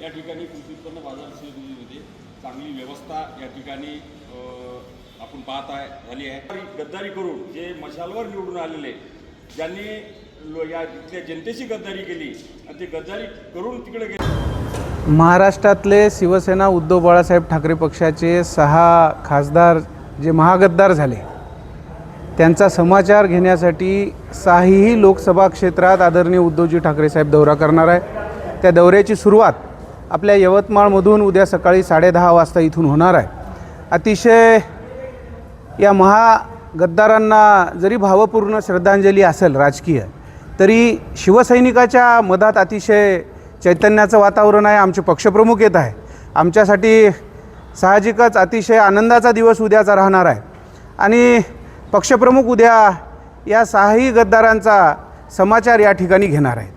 या ठिकाणी कृषी उत्पन्न बाजार समितीमध्ये चांगली व्यवस्था या ठिकाणी आपण पाहत झाली आहे। गद्दारी करून जे मशालवर निवडून आलेले ज्यांनी या इथल्या जनतेची गद्दारी केली आणि ते गद्दारी करून तिकडे गेले। महाराष्ट्रातले शिवसेना उद्धव बाळासाहेब ठाकरे पक्षाचे 6 खासदार जे महागद्दार झाले त्यांचा समाचार घेण्यासाठी 6ही लोकसभा क्षेत्रात आदरणीय उद्धवजी ठाकरे साहेब दौरा करणार आहे। त्या दौऱ्याची सुरुवात आपल्या यवतमाळमधून उद्या सकाळी 10:30 वाजता इथून होणार आहे। अतिशय या महागद्दारांना जरी भावपूर्ण श्रद्धांजली असेल राजकीय, तरी शिवसैनिकाच्या मधात अतिशय चैतन्याचं वातावरण आहे। आमचे पक्षप्रमुख येत आहे, आमच्यासाठी साहजिकच अतिशय आनंदाचा दिवस उद्याचा राहणार आहे आणि पक्षप्रमुख उद्या या 6ही गद्दारांचा समाचार या ठिकाणी घेणार आहेत।